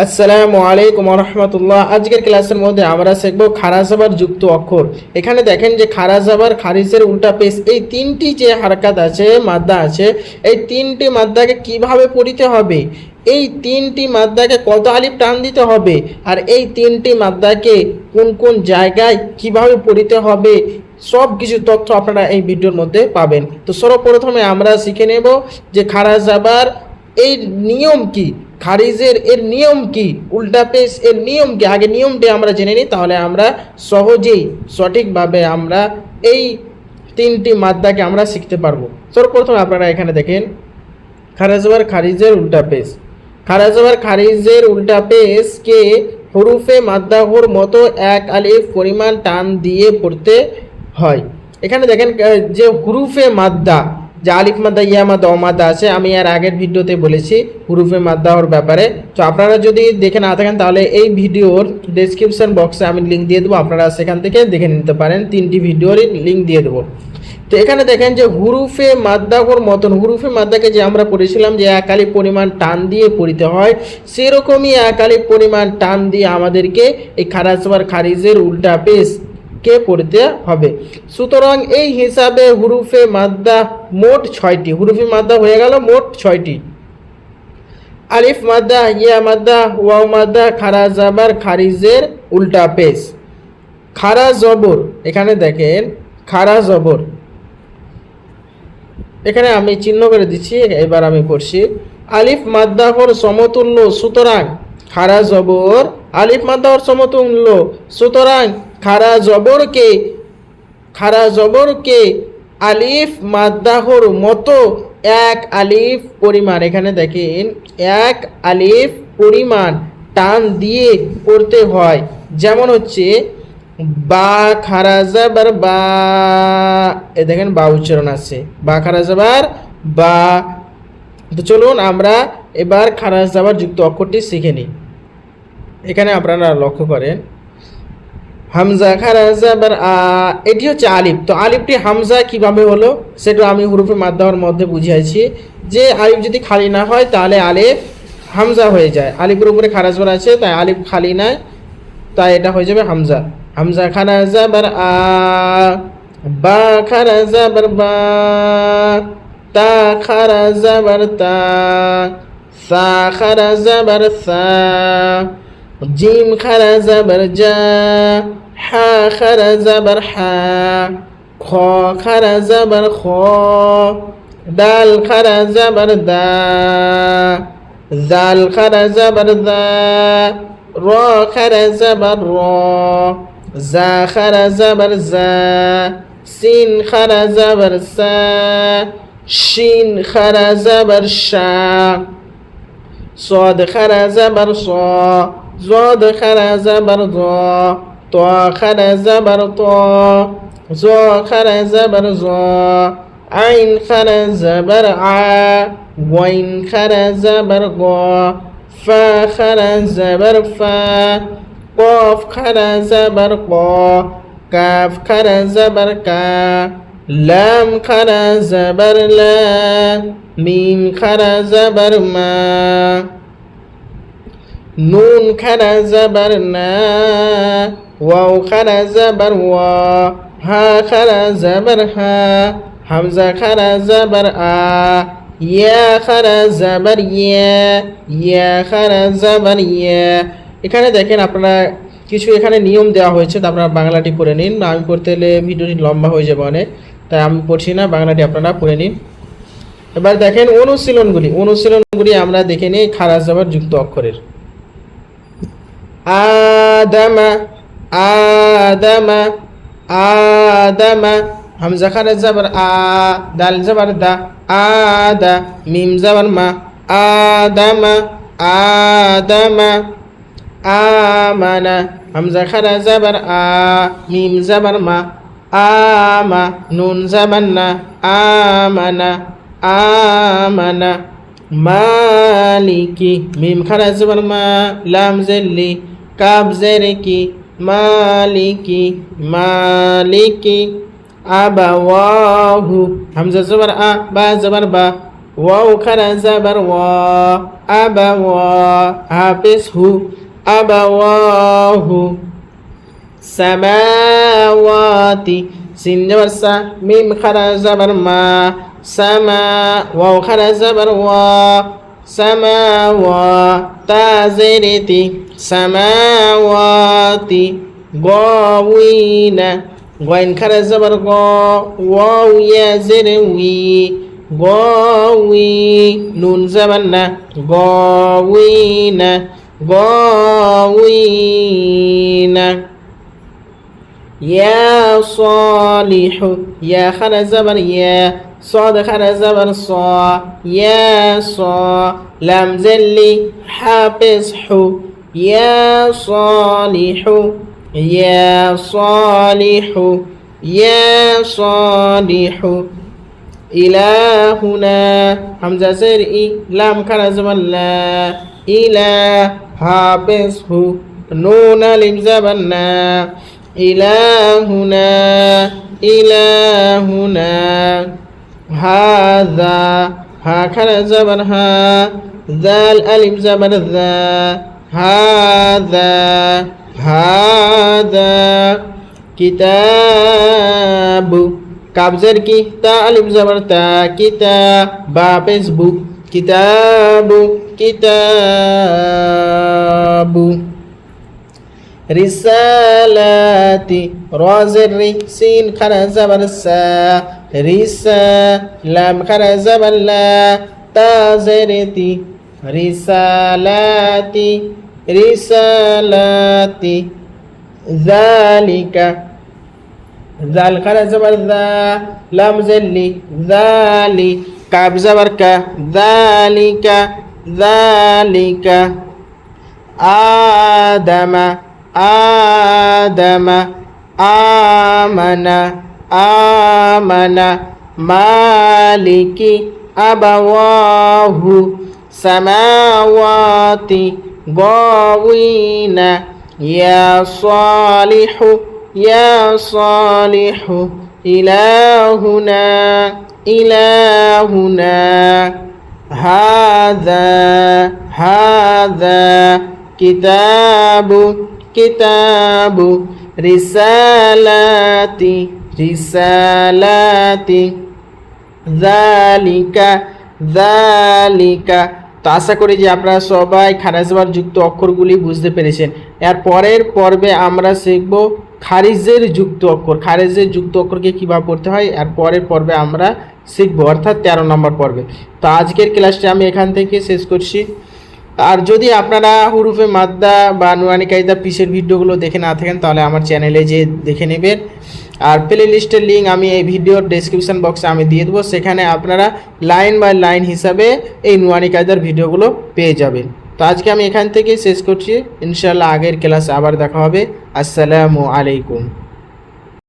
আসসালামু আলাইকুম রহমতুল্লাহ। আজকের ক্লাসের মধ্যে আমরা শিখব খারা জাবার যুক্ত অক্ষর। এখানে দেখেন যে খারা জাবার, খারিজের উল্টা পেশ, এই তিনটি যে হারকাত আছে, মাদ্দা আছে, এই তিনটি মাদ্দাকে কিভাবে পড়িতে হবে, এই তিনটি মাদ্দাকে কত আলিফ টান দিতে হবে, আর এই তিনটি মাদ্দাকে কোন কোন জায়গায় কিভাবে পড়িতে হবে, সব কিছু তথ্য আপনারা এই ভিডিওর মধ্যে পাবেন। তো সর্বপ্রথমে আমরা শিখে নেব যে খারা জাবার এই নিয়ম কি, খারিজের এর নিয়ম কি, উল্টা পেশ এর নিয়ম কি। আগে নিয়মটি আমরা জেনে নিই, তাহলে আমরা সহজেই সঠিকভাবে আমরা এই তিনটি মাদ্দাকে আমরা শিখতে পারবো। সর্বপ্রথম আপনারা এখানে দেখেন খারা জাবার খারিজের উল্টা পেশ। খারা জাবার খারিজের উল্টা পেশকে হরুফে মাদ্দাহর মতো এক আলিফ পরিমাণ টান দিয়ে পড়তে হয়। এখানে দেখেন যে হুরুফে মাদ্দা, যে আলিফ মাদ্দা, ইয়া মাদ্দা, অ মাদ্দা আছে, আমি আর আগের ভিডিওতে বলেছি হুরুফে মাদ্দাহর ব্যাপারে। তো আপনারা যদি দেখে না থাকেন তাহলে এই ভিডিওর ডেসক্রিপশন বক্সে আমি লিঙ্ক দিয়ে দেবো, আপনারা সেখান থেকে দেখে নিতে পারেন, তিনটি ভিডিওরই লিঙ্ক দিয়ে দেবো। তো এখানে দেখেন যে হুরুফে মাদ্দাহর মতন, হুরুফে মাদ্দাকে যে আমরা পড়েছিলাম যে এক আলিফ পরিমাণ টান দিয়ে পড়িতে হয়, সেরকমই এক আলিফ পরিমাণ টান দিয়ে আমাদেরকে এই খারা জাবার খারিজের উল্টা পেশ কে পড়তে হবে। সুতরাং এই হিসাবে হুরুফে মাদ্দা মোট 6টি, হুরুফে মাদ্দা হয়ে গেল মোট 6টি। আলিফ মাদ্দা, ইয়া মাদ্দা, ওয়াও মাদ্দা, খারা জাবার খারিজের উল্টা পেশ। খারা জবর, এখানে দেখেন খারা জবর, এখানে আমি চিহ্ন করে দিচ্ছি, এবার আমি পড়ছি। আলিফ মাদ্দাহর সমতুল্য, সুতরাং খারা জবর আলিফ মাদ্দাহর সমতুল্য, সুতরাং খারা জবরকে আলিফ মাদ্দাহর মতো এক আলিফ পরিমাণ, এখানে দেখেন এক আলিফ পরিমাণ টান দিয়ে পড়তে হয়। যেমন হচ্ছে বা খারা জাবার বা, এ দেখেন বা উচ্চারণ আছে, বা খারা জাবার বা। তো চলুন আমরা এবার খারা জাবার যুক্ত অক্ষরটি শিখে নিই। এখানে আপনারা লক্ষ্য করেন হামজা খারা জাবার আ, এটি হচ্ছে আলিফ। তো আলিফটি হামজা কিভাবে হলো সেটা আমি হুরুফে মাদ্দাহর মধ্যে বুঝিয়েছি, যে আলিফ যদি খালি না হয় তাহলে আলিফ হামজা হয়ে যায়। আলিফের উপরে খারা জাবার আছে, তাই আলিফ খালি নাই, তাই এটা হয়ে যাবে হামজা। হামজা খারা জাবার আ, বা খারা জাবার বা, তা খারা জাবার তা, সা খারা জাবার সা, জিম খারা জাবার জা, হা খারা জাবার হা, খ খারা জাবার খ, দাল খারা জাবার দা, জাল খারা জাবার দা, র খারা জাবার র, জা খারা জাবার জা, সিন খারা জাবার সা, শিন খারা জাবার শা, صاد খারা জাবার স, জদ খারা জাবার জ, ত খারা জাবার ত, জ খারা জাবার জ, আইন খারা জাবার আ, ওয়াইন খারা জাবার গ, ফা খারা জাবার ফা, কফ খারা জাবার ক, কাফ খারা জাবার কা, লাম খারা জাবার লা, মিম খারা জাবার মা, নুন খারা জাবার না, ওয়াও খারা জাবার ওয়া, হা খারা জাবার হা, হামজা খারা জাবার আ, ইয়া খারা জাবার ইয়া, ইয়া খারা জাবার ইয়া। এখানে দেখেন আপনারা কিছু এখানে নিয়ম দেওয়া হয়েছে, তো আপনারা বাংলাটি পড়ে নিন। আমি পড়তে গেলে ভিডিওটি লম্বা হয়ে যাবে অনেক, তাই আমি পড়ছি না, বাংলাটি আপনারা পড়ে নিন। এবার দেখেন অনুশীলনগুলি আমরা দেখে নিই খারা জাবার যুক্ত অক্ষরের। আদামা, আদামা, আদামা, হামজা খারা জাবার আ, দাল জাবার দা, আদা, মিম জাবার মা, আদামা, আদামা, আমানা, হামজা খারা জাবার আ, মিম জাবার মা, আমা, নুন জাবার না, আমানা, আমানা, মালিকি, মিম খারা জাবার মা, লাম জেরলি, কাব জেরে কি, মালিকি, মালিকি, আবাওয়াহু, হামজা জাবার আ, বা জাবার বা, ওয়াও খারা জাবার ওয়া আবাওয়া হাফেজ হু আবাওয়াহু সামাওয়াতি সিন জাবার সা মিম খারা জাবার মা সামা ওয়াও খারা জাবার ওয়া সামাওয়া তা জেরেতি সামাওয়াতি গাওয়িনা গয়েন খারা জাবার গ ওয়াও ইয়া জেরে উই গাওয়ি নুন জাবার না গাওয়িনা গাওয়িনা ইয়া সালিহু ইয়া খারা জাবার ইয়া صاد خرا زبر صا يا صا لام زلي حافظ حو يا صالح يا صالح يا صالح إلهنا حمزة زرئي لام خرا زبر لا إله حافظ حو نون لم زبر نا إلهنا إلهنا هذا هكذا زبر ها ذال ألف زبر ذا هذا هذا كتاب كابزر کی تا ألف زبر تا كتاب بابس بو كتاب كتاب رسالاتي رازر سين خرا زبر سا رسا لام خرا زبر لا تازرتي رسالاتي رسالاتي ذلك ذال خرا زبر ذا لام زلي ذالي كاب زبر كا ذلك ذلك آدم آدم آمن آمن مالك أبواه سماوات غاوين يا صالح يا صالح إلهنا إلهنا هذا كتاب كتاب رسالاتي رسالاتي ذلك ذلك। তো আশা করি যে আপনারা সবাই খারাজবার যুক্ত অক্ষরগুলি বুঝতে পেরেছেন। এর পরের পর্বে আমরা শিখব খারিজের যুক্ত অক্ষর। খারিজের যুক্ত অক্ষরকে কীভাবে পড়তে হয় এর পরের পর্বে আমরা শিখব, অর্থাৎ 13 নম্বর পর্বে। তো আজকের ক্লাসটি আমি এখান থেকে শেষ করছি। আর যদি আপনারা হুরুফে মাদ্দা বা নুরানি কায়দা পিসের ভিডিওগুলো দেখে না থাকেন তাহলে আমার চ্যানেলে যে দেখে নেবেন। আর প্লে লিস্টের লিঙ্ক আমি এই ভিডিওর ডেসক্রিপশন বক্সে আমি দিয়ে দেবো, সেখানে আপনারা লাইন বাই লাইন হিসাবে এই নুরানি কায়দার ভিডিওগুলো পেয়ে যাবেন। তো আজকে আমি এখান থেকেই শেষ করছি, ইনশাআল্লাহ আগের ক্লাসে আবার দেখা হবে। আসসালামু আলাইকুম।